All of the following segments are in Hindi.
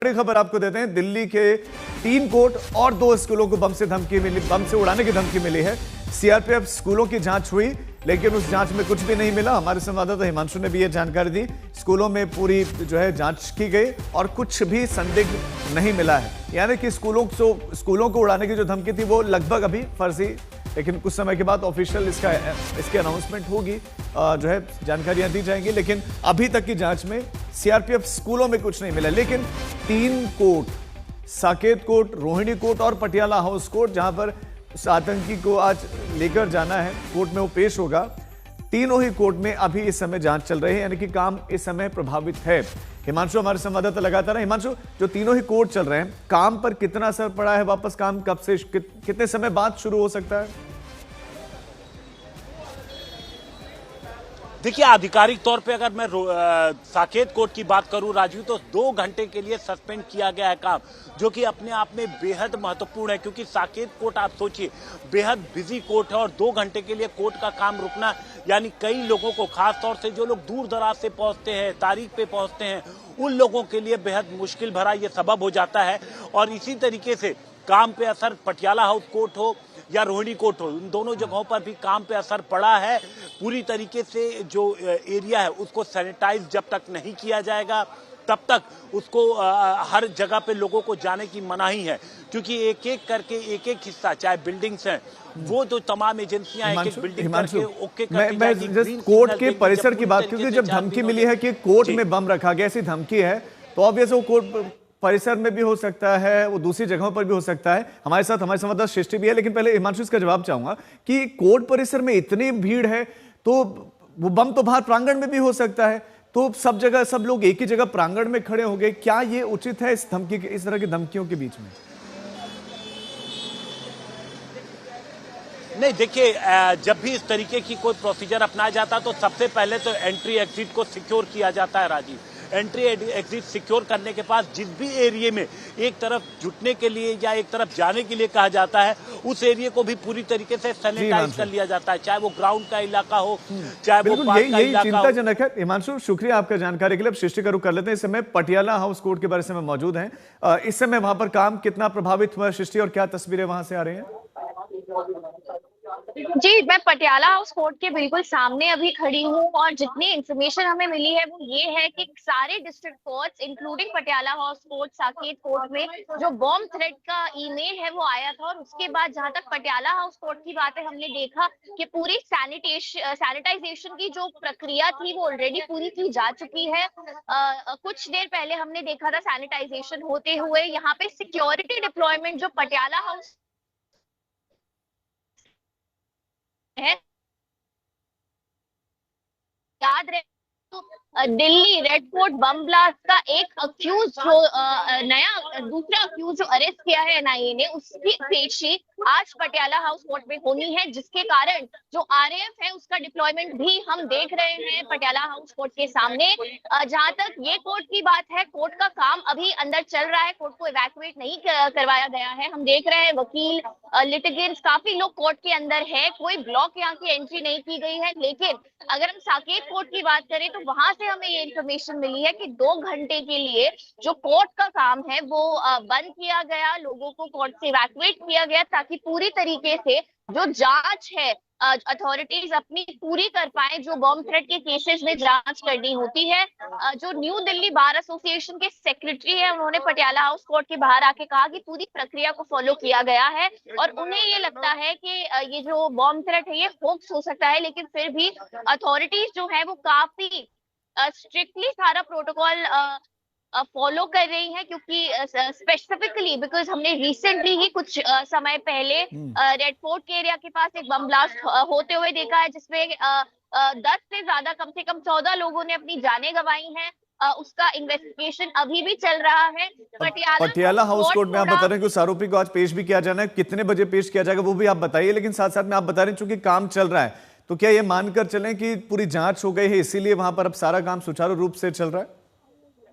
बड़ी खबर आपको देते हैं। दिल्ली के 3 कोर्ट और 2 स्कूलों को बम से उड़ाने की धमकी मिली है। सीआरपीएफ स्कूलों की जांच हुई, लेकिन उस जांच में कुछ भी नहीं मिला। हमारे संवाददाता हिमांशु ने भी यह जानकारी दी। स्कूलों में पूरी जांच की गई और कुछ भी संदिग्ध नहीं मिला है। यानी कि स्कूलों को उड़ाने की जो धमकी थी वो लगभग अभी फर्जी, लेकिन कुछ समय के बाद ऑफिशियल इसकी अनाउंसमेंट होगी, जानकारियां दी जाएंगी। लेकिन अभी तक की जांच में सीआरपीएफ स्कूलों में कुछ नहीं मिला। लेकिन 3 court, Saket court, Rohini court और पटियाला हाउस कोर्ट, जहां पर उस आतंकी को आज लेकर जाना है, कोर्ट में वो पेश होगा, तीनों ही कोर्ट में अभी इस समय जांच चल रही है। यानी कि काम इस समय प्रभावित है। हिमांशु हमारे संवाददाता लगातार है। हिमांशु, जो तीनों ही कोर्ट चल रहे हैं, काम पर कितना असर पड़ा है? वापस काम कब से कितने समय बाद शुरू हो सकता है? देखिए, आधिकारिक तौर पे अगर मैं साकेत कोर्ट की बात करूं राजीव, तो 2 घंटे के लिए सस्पेंड किया गया है काम, जो कि अपने आप में बेहद महत्वपूर्ण है। क्योंकि साकेत कोर्ट, आप सोचिए, बेहद बिजी कोर्ट है और 2 घंटे के लिए कोर्ट का काम रुकना, यानी कई लोगों को, खास तौर से जो लोग दूर दराज से पहुंचते हैं, तारीख पे पहुंचते हैं, उन लोगों के लिए बेहद मुश्किल भरा ये सबब हो जाता है। और इसी तरीके से काम पे असर पटियाला हाउस कोर्ट हो या रोहिणी कोर्ट हो, इन दोनों जगहों पर भी काम पे असर पड़ा है। पूरी तरीके से जो एरिया है उसको सैनिटाइज जब तक नहीं किया जाएगा, तब तक उसको हर जगह पे लोगों को जाने की मनाही है। क्योंकि एक एक करके एक हिस्सा, चाहे बिल्डिंग्स हैं, वो जो तमाम एजेंसियां एक बिल्डिंग करके ओके करती जाएगी। मैं कोर्ट के परिसर की बात, क्योंकि जब धमकी मिली है कि कोर्ट में बम रखा गया, ऐसी धमकी है, तो ऑब्वियस वो कोर्ट परिसर में भी हो सकता है, वो दूसरी जगहों पर भी हो सकता है। हमारे साथ हमारे संवाददाता सृष्टि भी है। लेकिन पहले हिमांशु इसका जवाब चाहूंगा कि कोर्ट परिसर में इतनी भीड़ है, तो वो बम तो बाहर प्रांगण में भी हो सकता है, तो सब जगह सब लोग एक ही जगह प्रांगण में खड़े हो गए। क्या ये उचित है इस तरह की धमकियों के बीच में? नहीं, देखिए, जब भी इस तरीके की कोई प्रोसीजर अपनाया जाता है तो सबसे पहले तो एंट्री एग्जिट को सिक्योर किया जाता है राजीव। एंट्री एग्जिट सिक्योर करने के पास जिस भी एरिया में एक तरफ जुटने के लिए या एक तरफ जाने के लिए कहा जाता है, उस एरिया को भी पूरी तरीके से सैनिटाइज कर लिया जाता है, चाहे वो ग्राउंड का इलाका हो, चाहे वो पार्क का इलाका हो। चिंताजनक है। हिमांशु, शुक्रिया आपका जानकारी के लिए। अब सृष्टि का रुख कर लेते हैं। इस समय पटियाला हाउस कोर्ट के बारे में मौजूद हैं। इस समय वहां पर काम कितना प्रभावित हुआ सृष्टि, और क्या तस्वीरें वहां से आ रही हैं? जी, मैं पटियाला हाउस कोर्ट के बिल्कुल सामने अभी खड़ी हूँ और जितनी इंफॉर्मेशन हमें मिली है वो ये है कि सारे district courts including Patiala house court, Saket court में जो बॉम्ब थ्रेट का ईमेल है वो आया था। और उसके बाद जहां तक पटियाला हाउस कोर्ट की बात है, हमने देखा कि पूरी सैनिटाइजेशन की जो प्रक्रिया थी वो ऑलरेडी पूरी की जा चुकी है। कुछ देर पहले हमने देखा था सैनिटाइजेशन होते हुए। यहाँ पे सिक्योरिटी डिप्लॉयमेंट जो पटियाला हाउस है, याद रहे तो Delhi red fort bomb blast का एक अक्यूज जो दूसरा अक्यूज जो अरेस्ट किया है एनआईए ने, उसकी पेशी आज पटियाला हाउस कोर्ट में होनी है, जिसके कारण जो आरएएफ है उसका डिप्लॉयमेंट भी हम देख रहे हैं पटियाला हाउस कोर्ट के सामने। जहां तक ये कोर्ट की बात है, कोर्ट का काम अभी अंदर चल रहा है, कोर्ट को इवैक्यूएट नहीं करवाया गया है। हम देख रहे हैं वकील, लिटिगेंट्स, काफी लोग कोर्ट के अंदर है, कोई ब्लॉक यहाँ की एंट्री नहीं की गई है। लेकिन अगर हम साकेत कोर्ट की बात करें तो वहां से हमें ये इन्फॉर्मेशन मिली है कि 2 घंटे के लिए जो कोर्ट का काम है वो बंद किया गया, लोगों को कोर्ट से इवैक्यूएट किया गया, ताकि पूरी तरीके से जो जांच है अथॉरिटीज अपनी पूरी कर पाए, जो बॉम्ब थ्रेट के केसेस में जांच करनी होती है। जो न्यू दिल्ली बार एसोसिएशन के सेक्रेटरी है, उन्होंने पटियाला हाउस कोर्ट के बाहर आके कहा कि पूरी प्रक्रिया को फॉलो किया गया है और उन्हें ये लगता है कि ये जो बॉम्ब थ्रेट है ये होक्स हो सकता है। लेकिन फिर भी अथॉरिटीज जो है वो काफी स्ट्रिक्टली सारा प्रोटोकॉल फॉलो कर रही है, क्योंकि स्पेसिफिकली बिकॉज हमने रिसेंटली ही कुछ समय पहले रेड फोर्ट के एरिया के पास एक बम ब्लास्ट होते हुए देखा है, जिसमें 10 से ज्यादा, कम से कम 14 लोगों ने अपनी जानें गंवाई हैं। उसका इन्वेस्टिगेशन अभी भी चल रहा है। पटियाला हाउस कोर्ट में आप बता रहे हैं कि उस आरोपी को आज पेश भी किया जाना है, कितने बजे पेश किया जाएगा वो भी आप बताइए। लेकिन साथ साथ में आप बता रहे हैं चूंकि काम चल रहा है, तो क्या ये मानकर चलें कि पूरी जांच हो गई है, इसीलिए वहां पर अब सारा काम सुचारू रूप से चल रहा है?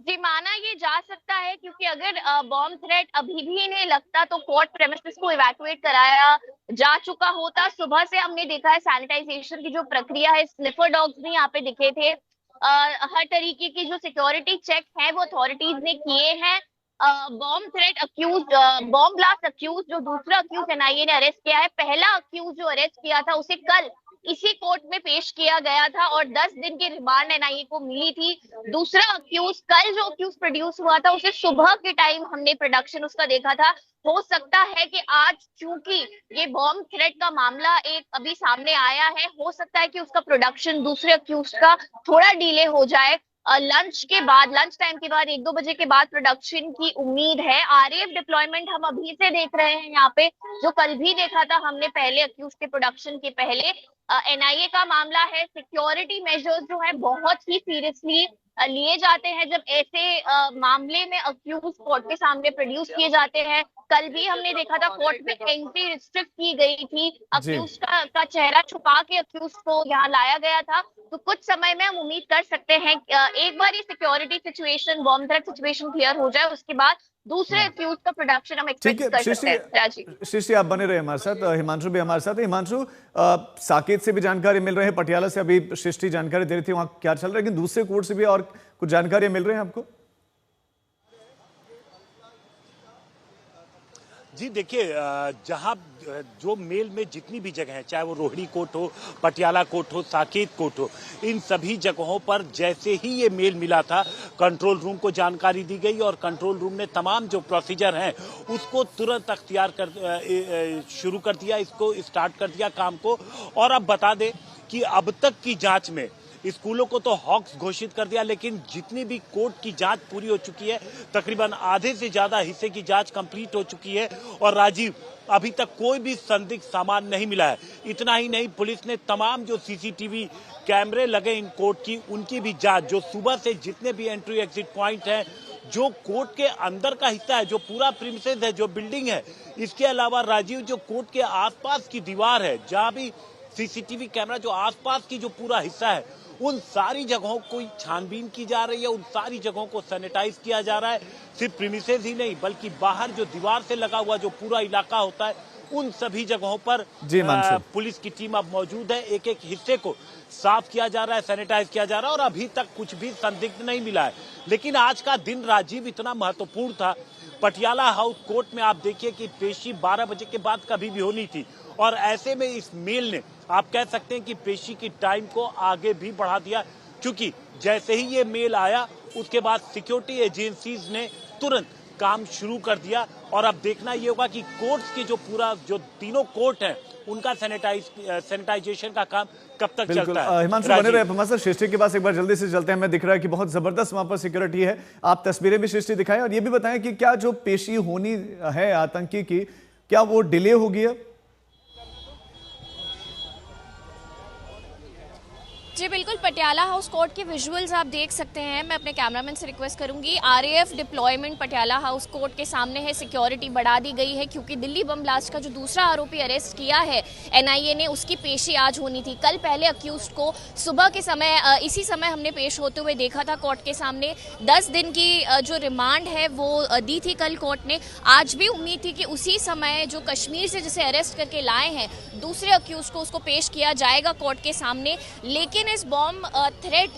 जी, माना ये जा सकता है, क्योंकि अगर बॉम्ब थ्रेट अभी भी इन्हें लगता तो कोर्ट प्रेमिसेस को इवैक्यूएट कराया जा चुका होता। सुबह से हमने देखा है सैनिटाइजेशन की जो प्रक्रिया है, स्निफर डॉग्स भी यहाँ पे दिखे थे। हर तरीके की जो सिक्योरिटी चेक है वो अथॉरिटीज ने किए हैं। Bomb threat accused, bomb blast accused जो दूसरा अक्यूज एनआईए ने अरेस्ट किया है, पहला अक्यूज जो अरेस्ट किया था उसे कल इसी कोर्ट में पेश किया गया था और 10 दिन की रिमांड एनआईए को मिली थी। दूसरा अक्यूज, कल जो अक्यूज प्रोड्यूस हुआ था उसे सुबह के टाइम हमने प्रोडक्शन उसका देखा था। हो सकता है कि आज चूंकि ये बॉम्ब थ्रेट का मामला एक अभी सामने आया है, हो सकता है कि उसका प्रोडक्शन दूसरे अक्यूज का थोड़ा डिले हो जाए। लंच के बाद, लंच टाइम के बाद 1-2 बजे के बाद प्रोडक्शन की उम्मीद है। आरएएफ डिप्लॉयमेंट हम अभी से देख रहे हैं यहाँ पे, जो कल भी देखा था हमने पहले अक्यूज के प्रोडक्शन के पहले। एनआईए का मामला है, सिक्योरिटी मेजर्स जो है बहुत ही सीरियसली लिए जाते हैं जब ऐसे मामले में अक्यूज कोर्ट के सामने प्रोड्यूस किए जाते हैं। कल भी हमने देखा था कोर्ट में एंट्री रिस्ट्रिक्ट की गई थी, अक्यूज का चेहरा छुपा के अक्यूज को यहाँ लाया गया था। तो कुछ समय में हम उम्मीद कर सकते हैं एक बार ये security situation, bomb threat situation clear हो जाए, उसके बाद दूसरे अक्यूज का प्रोडक्शन हम एक्सपेक्ट कर सकते हैं। राजीव, सृष्टि आप बने रहे हमारे साथ, हिमांशु भी हमारे साथ है। हिमांशु, साकेत से भी जानकारी मिल रही है, पटियाला से अभी सृष्टि जानकारी दे रही थी वहां क्या चल रहा है, लेकिन दूसरे कोर्ट से भी और कुछ जानकारी मिल रही है आपको? जी देखिए, जहां जो मेल में जितनी भी जगह है, चाहे वो रोहिणी कोर्ट हो, पटियाला कोर्ट हो, साकेत कोर्ट हो, इन सभी जगहों पर जैसे ही ये मेल मिला था कंट्रोल रूम को जानकारी दी गई और कंट्रोल रूम ने तमाम जो प्रोसीजर हैं उसको तुरंत शुरू कर दिया, इसको स्टार्ट कर दिया काम को। और अब बता दें कि अब तक की जांच में स्कूलों को तो हॉक्स घोषित कर दिया, लेकिन जितनी भी कोर्ट की जांच पूरी हो चुकी है, तकरीबन आधे से ज्यादा हिस्से की जांच कंप्लीट हो चुकी है। और राजीव, अभी तक कोई भी संदिग्ध सामान नहीं मिला है। इतना ही नहीं, पुलिस ने तमाम जो सीसीटीवी कैमरे लगे इन कोर्ट की, उनकी भी जांच, जो सुबह से जितने भी एंट्री एग्जिट पॉइंट हैं, जो कोर्ट के अंदर का हिस्सा है, जो पूरा प्रीमिसेस है, जो बिल्डिंग है, इसके अलावा राजीव जो कोर्ट के आसपास की दीवार है, जहां भी सीसीटीवी कैमरा, जो आसपास की जो पूरा हिस्सा है, उन सारी जगहों को छानबीन की जा रही है, उन सारी जगहों को सैनिटाइज किया जा रहा है। सिर्फ प्रीमिसेस ही नहीं, बल्कि बाहर जो दीवार से लगा हुआ जो पूरा इलाका होता है, उन सभी जगहों पर पुलिस की टीम अब मौजूद है। एक एक हिस्से को साफ किया जा रहा है, सैनिटाइज किया जा रहा है और अभी तक कुछ भी संदिग्ध नहीं मिला है। लेकिन आज का दिन राजीव इतना महत्वपूर्ण था। पटियाला हाउस कोर्ट में आप देखिए कि पेशी 12 बजे के बाद कभी भी होनी थी और ऐसे में इस मेल ने, आप कह सकते हैं कि पेशी की टाइम को आगे भी बढ़ा दिया, क्योंकि जैसे ही ये मेल आया उसके बाद सिक्योरिटी एजेंसीज ने तुरंत काम शुरू कर दिया। और अब देखना ये होगा कि कोर्ट्स की जो तीनों कोर्ट हैं उनका सैनिटाइजेशन का काम कब तक चलता है। हिमांशु बने रहे हमारे साथ। सृष्टि के पास एक बार जल्दी से चलते हैं। हमें दिख रहा है कि बहुत जबरदस्त वहां पर सिक्योरिटी है, आप तस्वीरें भी सृष्टि दिखाएं और ये भी बताएं कि क्या जो पेशी होनी है आतंकी की, क्या वो डिले हो गई है? जी बिल्कुल, पटियाला हाउस कोर्ट के विजुअल्स आप देख सकते हैं। मैं अपने कैमरामैन से रिक्वेस्ट करूंगी, RAF deployment Patiala house court के सामने है, सिक्योरिटी बढ़ा दी गई है क्योंकि दिल्ली बम ब्लास्ट का जो दूसरा आरोपी अरेस्ट किया है एनआईए ने, उसकी पेशी आज होनी थी। कल पहले अक्यूज्ड को सुबह के समय इसी समय हमने पेश होते हुए देखा था कोर्ट के सामने। 10 दिन की जो रिमांड है वो दी थी कल कोर्ट ने। आज भी उम्मीद थी कि उसी समय जो कश्मीर से जिसे अरेस्ट करके लाए हैं दूसरे अक्यूज को, उसको पेश किया जाएगा कोर्ट के सामने। लेकिन इस बॉम्ब थ्रेट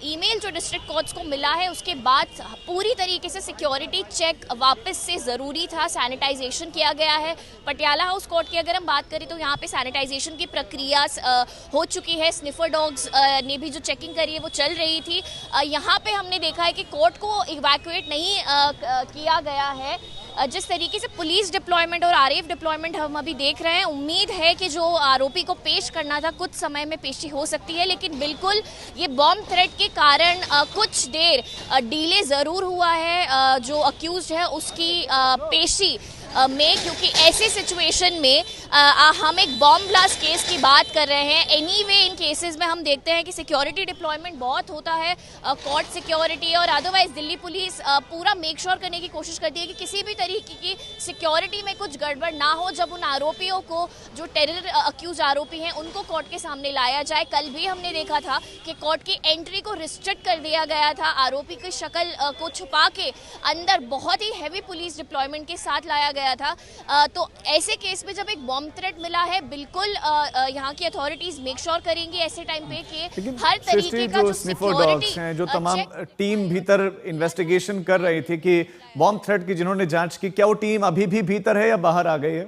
ईमेल जो डिस्ट्रिक्ट कोर्ट्स को मिला है उसके बाद पूरी तरीके से सिक्योरिटी चेक वापस से ज़रूरी था, सैनिटाइजेशन किया गया है। पटियाला हाउस कोर्ट की अगर हम बात करें तो यहाँ पे सैनिटाइजेशन की प्रक्रिया हो चुकी है। स्निफर डॉग्स ने भी जो चेकिंग करी है वो चल रही थी। यहाँ पे हमने देखा है कि कोर्ट को इवैक्यूएट नहीं किया गया है। जिस तरीके से पुलिस डिप्लॉयमेंट और आरएएफ डिप्लॉयमेंट हम अभी देख रहे हैं, उम्मीद है कि जो आरोपी को पेश करना था कुछ समय में पेशी हो सकती है। लेकिन बिल्कुल ये बॉम्ब थ्रेट के कारण कुछ देर डिले ज़रूर हुआ है जो अक्यूज्ड है उसकी पेशी में, क्योंकि ऐसे सिचुएशन में हम एक बॉम्ब ब्लास्ट केस की बात कर रहे हैं। एनीवे इन केसेस में हम देखते हैं कि सिक्योरिटी डिप्लॉयमेंट बहुत होता है, कोर्ट सिक्योरिटी और अदरवाइज दिल्ली पुलिस पूरा मेक श्योर करने की कोशिश करती है कि किसी भी तरीके की सिक्योरिटी में कुछ गड़बड़ ना हो जब उन आरोपियों को, जो टेरर अक्यूज आरोपी हैं, उनको कोर्ट के सामने लाया जाए। कल भी हमने देखा था कि कोर्ट की एंट्री को रिस्ट्रिक्ट कर दिया गया था, आरोपी की शक्ल को छुपा के अंदर बहुत ही हैवी पुलिस डिप्लॉयमेंट के साथ लाया गया गया था। तो ऐसे केस में जब एक बॉम्ब थ्रेट मिला है, बिल्कुल यहाँ की अथॉरिटीज मेक श्योर करेंगी ऐसे टाइम पे कि हर तरीके का जो सिक्योरिटी हैं, जो तमाम टीम भीतर इन्वेस्टिगेशन कर रही थी कि बॉम्ब थ्रेट की जिन्होंने जांच की, क्या वो टीम अभी भी भीतर है या बाहर आ गई है?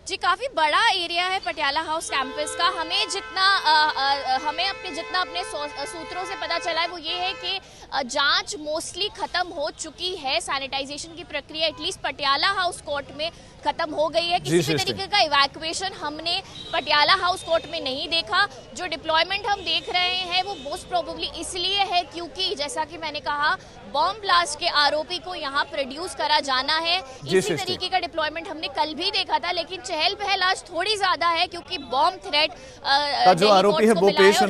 जी, काफी बड़ा एरिया है पटियाला हाउस कैंपस का। हमें जितना अपने सूत्रों से पता चला है वो ये है कि जांच मोस्टली खत्म हो चुकी है। सैनिटाइजेशन की प्रक्रिया एटलीस्ट पटियाला हाउस कोर्ट में खत्म हो गई है। किसी भी तरीके का इवैक्यूएशन हमने पटियाला हाउस कोर्ट में नहीं देखा। जो डिप्लॉयमेंट हम देख रहे हैं वो मोस्ट प्रोबेबली इसलिए है क्योंकि जैसा कि मैंने कहा, बॉम्ब ब्लास्ट के आरोपी को यहाँ प्रोड्यूस करा जाना है। इसी तरीके का डिप्लॉयमेंट हमने कल भी देखा था, लेकिन चहल पहल आज थोड़ी ज्यादा है क्योंकि बॉम्ब थ्रेट जो आरोपी है वो पेश